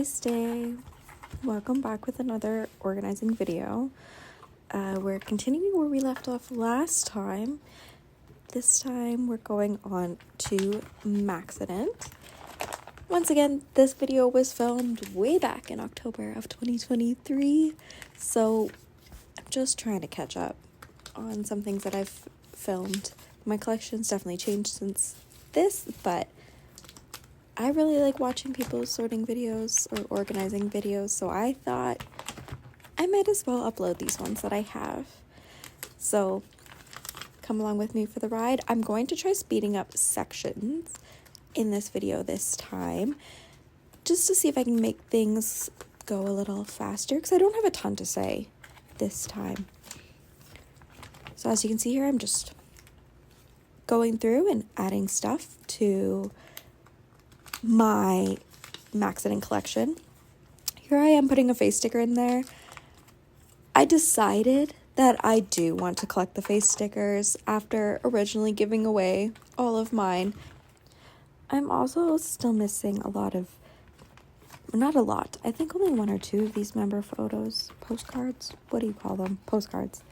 alienastay. Welcome back with another organizing video. We're continuing where we left off last time. This time we're going on to Maxident. Once again, this video was filmed way back in October of 2023, so I'm just trying to catch up on some things that I've filmed. My collection's definitely changed since this, but I really like watching people sorting videos or organizing videos, so I thought I might as well upload these ones that I have. So come along with me for the ride. I'm going to try speeding up sections in this video this time, just to see if I can make things go a little faster, because I don't have a ton to say this time. So as you can see here, I'm just going through and adding stuff to my Maxident collection. Here I am putting a face sticker in there. I decided that I do want to collect the face stickers after originally giving away all of mine. I'm also still missing a lot of, not a lot, I think only one or two of these member photos, postcards, what do you call them? Postcards.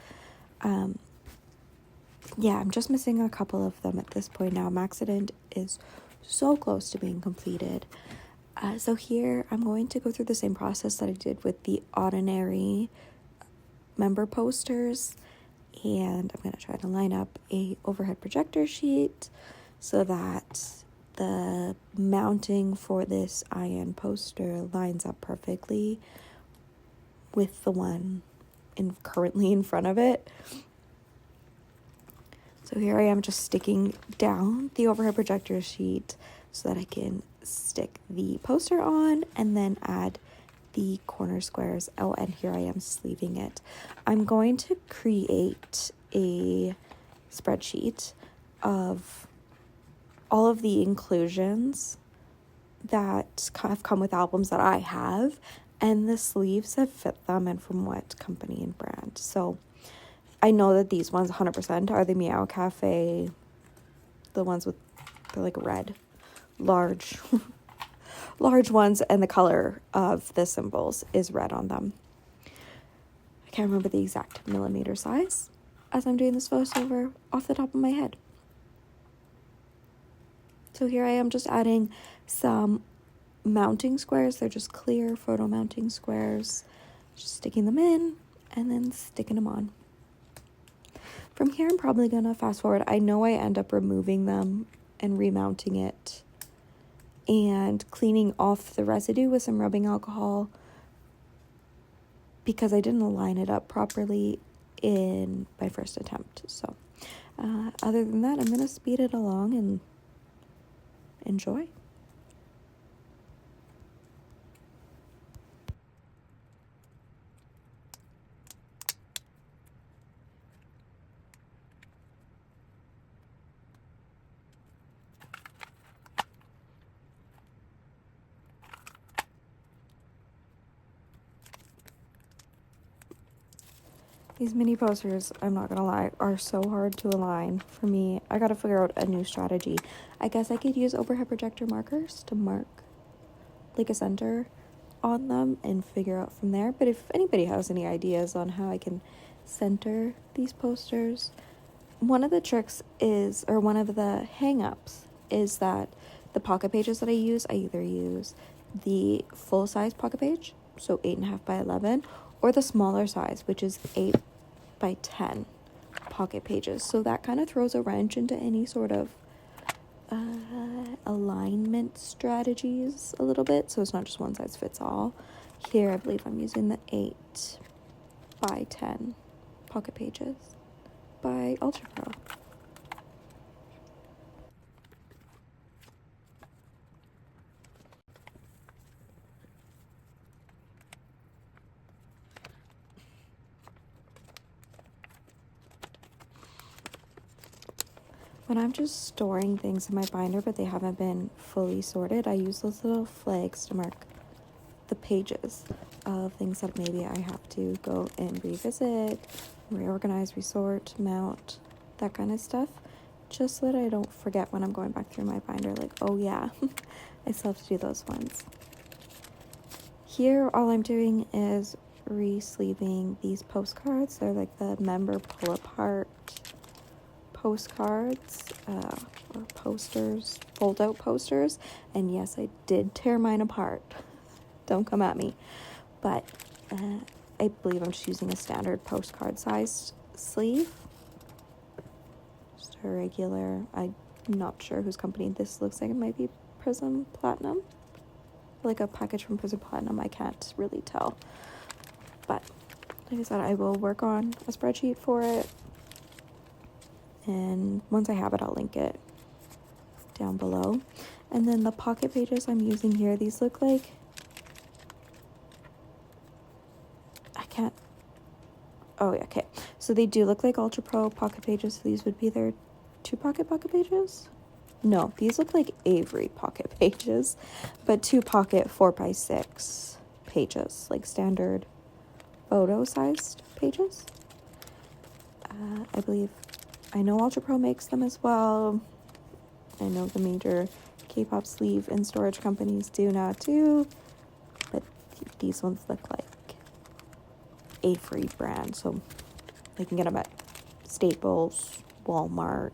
Yeah, I'm just missing a couple of them at this point now. Maxident is so close to being completed. So here I'm going to go through the same process that I did with the ordinary member posters, and I'm going to try to line up a overhead projector sheet so that the mounting for this IN poster lines up perfectly with the one currently in front of it. So here I am just sticking down the overhead projector sheet so that I can stick the poster on and then add the corner squares. Oh, and here I am sleeving it. I'm going to create a spreadsheet of all of the inclusions that have come with albums that I have and the sleeves that fit them and from what company and brand. So I know that these ones 100% are the Meow Cafe, the ones with, they're like red, large ones, and the color of the symbols is red on them. I can't remember the exact millimeter size as I'm doing this voiceover off the top of my head. So here I am just adding some mounting squares. They're just clear photo mounting squares, just sticking them in and then sticking them on. From here, I'm probably going to fast forward. I know I end up removing them and remounting it and cleaning off the residue with some rubbing alcohol because I didn't line it up properly in my first attempt. So other than that, I'm going to speed it along and enjoy. These mini posters, I'm not gonna lie, are so hard to align for me. I gotta figure out a new strategy. I guess I could use overhead projector markers to mark like a center on them and figure out from there. But if anybody has any ideas on how I can center these posters, one of the tricks is, or one of the hang-ups is that the pocket pages that I either use the full size pocket page, so 8.5 by 11, or the smaller size, which is 8 by 10 pocket pages. So that kind of throws a wrench into any sort of alignment strategies a little bit. So it's not just one size fits all. Here I believe I'm using the 8 by 10 pocket pages by Ultra Pro. When I'm just storing things in my binder but they haven't been fully sorted, I use those little flags to mark the pages of things that maybe I have to go and revisit, reorganize, resort, mount, that kind of stuff, just so that I don't forget when I'm going back through my binder, like, oh yeah, I still have to do those ones. here all I'm doing is re-sleeving these postcards. They're like the member pull apart postcards, or posters, fold out posters. And yes, I did tear mine apart. Don't come at me. But I believe I'm just using a standard postcard sized sleeve. Just a regular, I'm not sure whose company this looks like. It might be Prism Platinum. Like a package from Prism Platinum, I can't really tell. But like I said, I will work on a spreadsheet for it. And once I have it, I'll link it down below. And then the pocket pages I'm using here, these look like, oh yeah, okay. So they do look like Ultra Pro pocket pages. So these would be their 2-pocket pocket pages. No, these look like Avery pocket pages, but 2-pocket 4x6 pages, like standard photo sized pages. I believe, I know Ultra Pro makes them as well. I know the major K-pop sleeve and storage companies do now too, but these ones look like Avery brand, so you can get them at Staples, Walmart,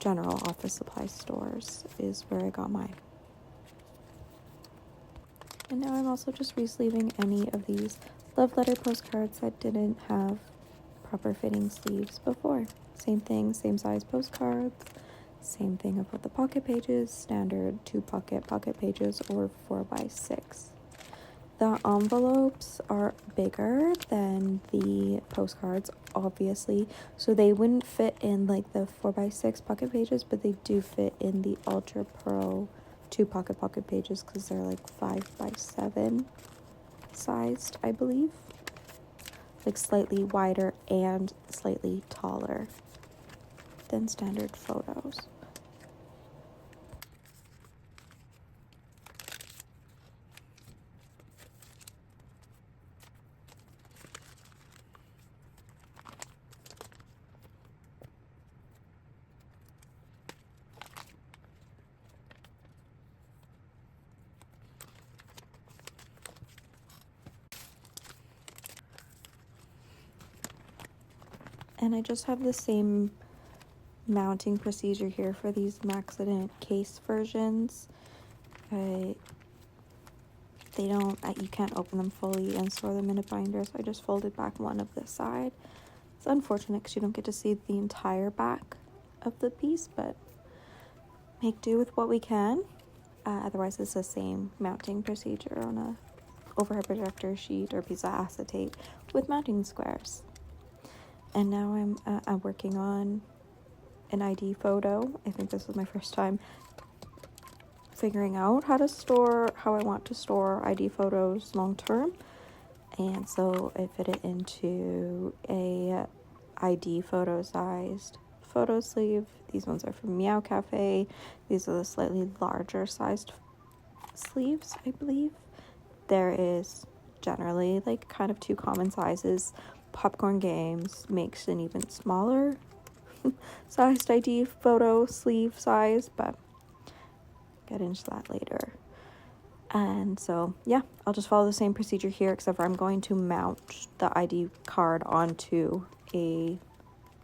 general office supply stores is where I got mine. And now I'm also just re-sleeving any of these love letter postcards that didn't have proper fitting sleeves before. Same thing, same size postcards. Same thing about the pocket pages, standard 2-pocket pocket pages or 4x6. The envelopes are bigger than the postcards, obviously, so they wouldn't fit in like the 4x6 pocket pages, but they do fit in the Ultra Pro 2-pocket pocket pages because they're like 5x7 sized, I believe. Like slightly wider and slightly taller than standard photos. And I just have the same mounting procedure here for these Maxident case versions. You can't open them fully and store them in a binder, so I just folded back one of this side. It's unfortunate because you don't get to see the entire back of the piece, but make do with what we can. Otherwise, it's the same mounting procedure on a overhead projector sheet or piece of acetate with mounting squares. And now I'm working on an ID photo. I think this was my first time figuring out how I want to store ID photos long term. And so I fit it into a ID photo sized photo sleeve. These ones are from Meow Cafe. These are the slightly larger sized sleeves, I believe. There is generally like kind of 2 common sizes. Popcorn Games makes an even smaller sized ID photo sleeve size, but get into that later. And so yeah, I'll just follow the same procedure here, except for I'm going to mount the ID card onto a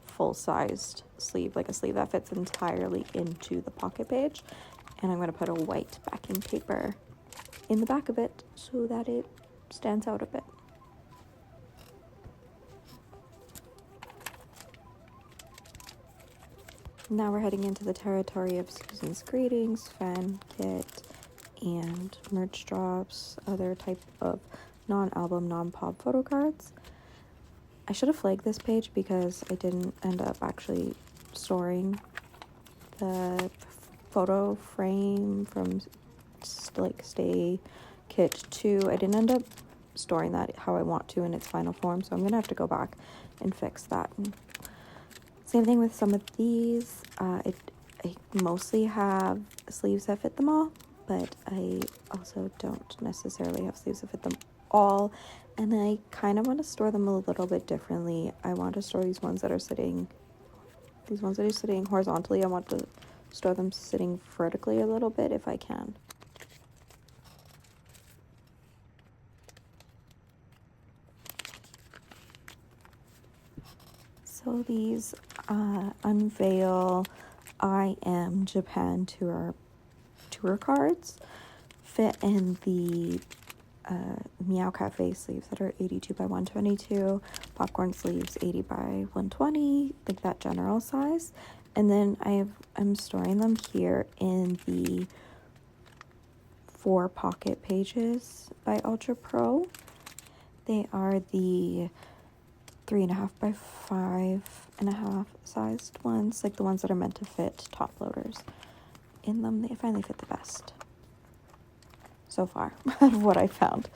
full-sized sleeve, like a sleeve that fits entirely into the pocket page, and I'm going to put a white backing paper in the back of it so that it stands out a bit. Now we're heading into the territory of Susan's greetings, fan kit, and merch drops, other type of non-album, non-pop photo cards. I should have flagged this page because I didn't end up actually storing the photo frame from like Stay Kit 2. I didn't end up storing that how I want to in its final form, so I'm gonna have to go back and fix that. And same thing with some of these. I mostly have sleeves that fit them all, but I also don't necessarily have sleeves that fit them all, and I kind of want to store them a little bit differently. I want to store these ones that are sitting horizontally. I want to store them sitting vertically a little bit if I can. So these Unveil I Am Japan tour cards fit in the Meow Cafe sleeves that are 82 by 122, popcorn sleeves 80 by 120, like that general size. And then I'm storing them here in the 4 pocket pages by Ultra Pro. They are the 3.5 by 5.5 sized ones, like the ones that are meant to fit top loaders. In them, they finally fit the best so far out of what I found.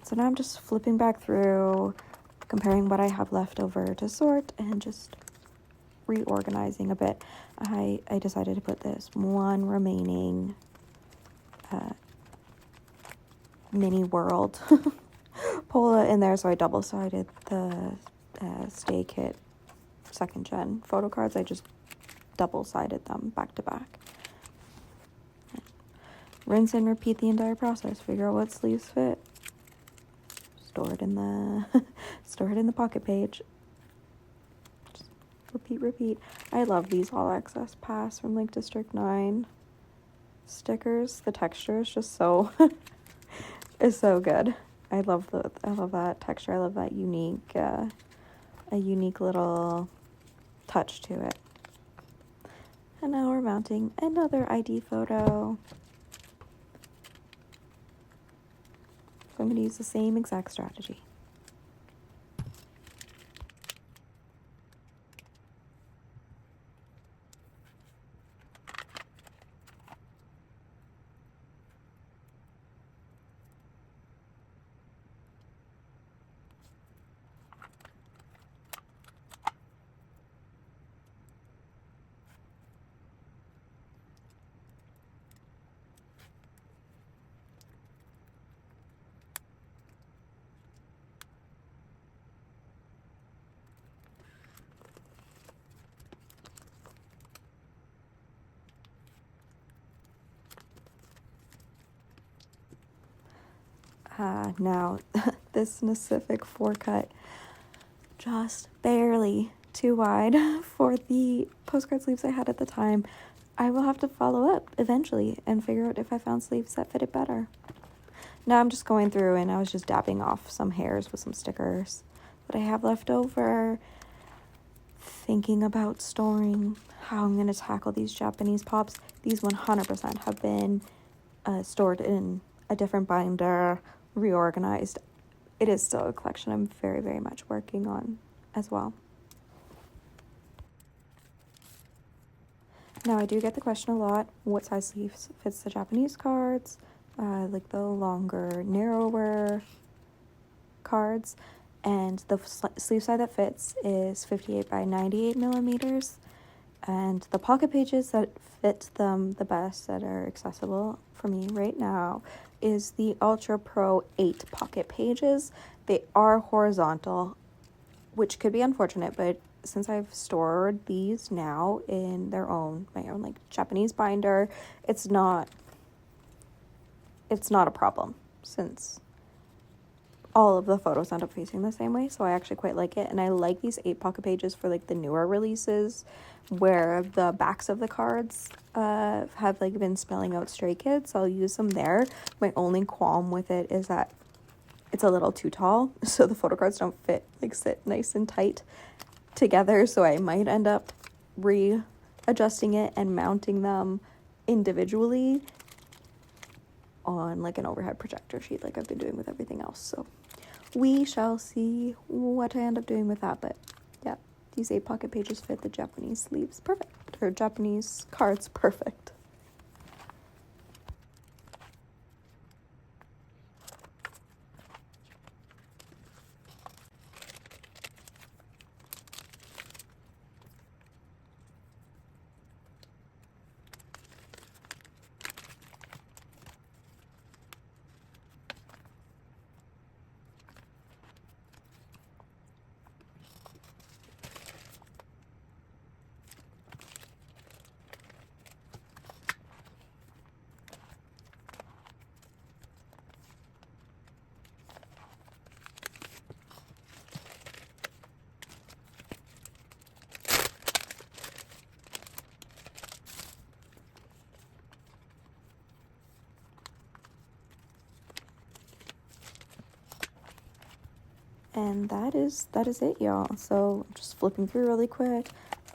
So now I'm just flipping back through, comparing what I have left over to sort, and just reorganizing a bit. I decided to put this one remaining mini world Pola in there, so I double-sided the Stay Kit 2nd gen photo cards. I just double-sided them back to back. Rinse and repeat the entire process. Figure out what sleeves fit. Store it in the pocket page. Just repeat. I love these All Access Pass from like District 9 stickers. The texture is just so is so good. I love that texture. I love that unique a unique little touch to it. And now we're mounting another ID photo. So I'm going to use the same exact strategy. Now, this specific 4-cut, just barely too wide for the postcard sleeves I had at the time. I will have to follow up eventually and figure out if I found sleeves that fit it better. Now I'm just going through and I was just dabbing off some hairs with some stickers that I have left over, thinking about storing how I'm going to tackle these Japanese pops. These 100% have been stored in a different binder, reorganized. It is still a collection I'm very, very much working on as well. Now, I do get the question a lot, what size sleeves fits the Japanese cards, like the longer, narrower cards, and the sleeve size that fits is 58 by 98 millimeters, and the pocket pages that fit them the best, that are accessible for me right now, is the Ultra Pro 8 pocket pages. They are horizontal, which could be unfortunate, but since I've stored these now in my own like Japanese binder, it's not a problem, since all of the photos end up facing the same way. So I actually quite like it, and I like these 8 pocket pages for like the newer releases where the backs of the cards have like been spelling out Stray Kids. I'll use them there. My only qualm with it is that it's a little too tall, so the photo cards don't sit nice and tight together, so I might end up readjusting it and mounting them individually on like an overhead projector sheet like I've been doing with everything else. So we shall see what I end up doing with that. But yeah, these 8 pocket pages fit the Japanese sleeves perfect, or Japanese cards perfect. And that is it, y'all. So I'm just flipping through really quick,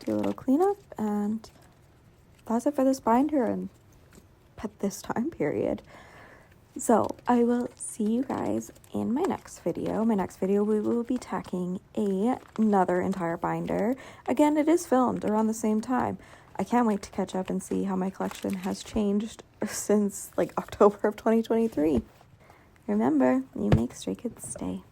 do a little cleanup, and that's it for this binder and at this time period. So I will see you guys in my next video. My next video, we will be tacking another entire binder. Again, it is filmed around the same time. I can't wait to catch up and see how my collection has changed since like October of 2023. Remember, you make stray kids stay.